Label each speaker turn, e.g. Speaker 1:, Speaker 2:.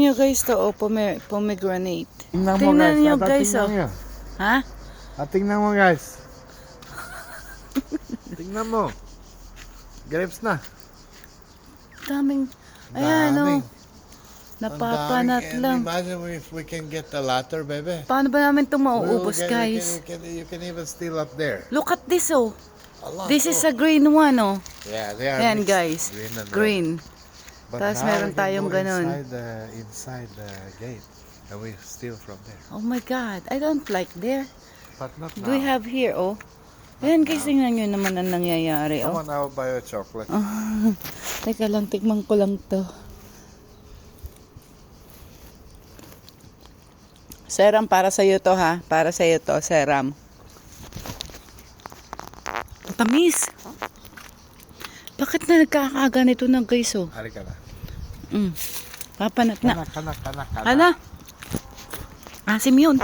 Speaker 1: nyo guys to, oh, pomegranate.
Speaker 2: Tingnan mo
Speaker 1: Tingnan
Speaker 2: guys.
Speaker 1: nyo
Speaker 2: Tata,
Speaker 1: guys,
Speaker 2: tingnan
Speaker 1: oh.
Speaker 2: nyo.
Speaker 1: Ha?
Speaker 2: Tingnan mo guys. Tingnan mo. Grapes na.
Speaker 1: Daming, ayan oh.
Speaker 2: Daming.
Speaker 1: Napapanat
Speaker 2: And
Speaker 1: lang.
Speaker 2: imagine if we can get the latter, baby.
Speaker 1: Paano ba namin ito
Speaker 2: We'll
Speaker 1: mauubos
Speaker 2: get-
Speaker 1: guys?
Speaker 2: You can even steal up there.
Speaker 1: Look at this oh.
Speaker 2: A lot,
Speaker 1: This is
Speaker 2: oh.
Speaker 1: a green one oh.
Speaker 2: Yeah, they are
Speaker 1: Ayan
Speaker 2: mixed,
Speaker 1: guys.
Speaker 2: Green and red.
Speaker 1: Green.
Speaker 2: But
Speaker 1: Tapos
Speaker 2: now
Speaker 1: meron
Speaker 2: we can
Speaker 1: tayong
Speaker 2: go
Speaker 1: ganun.
Speaker 2: inside the gate. And we steal from there.
Speaker 1: Oh my God. I don't like there.
Speaker 2: But not now.
Speaker 1: Do we have here oh? Ayan guys, tingnan nyo naman ang nangyayari
Speaker 2: Come
Speaker 1: oh.
Speaker 2: on, I'll buy a chocolate.
Speaker 1: Teka lang, tikman ko lang to. Seram, para sa'yo to ha. Para sa'yo to, seram. Ang tamis. Bakit na nagkakaganito na guys oh?
Speaker 2: Hari ka na.
Speaker 1: Papanat na.
Speaker 2: Kanak.
Speaker 1: Hala. Asim yun.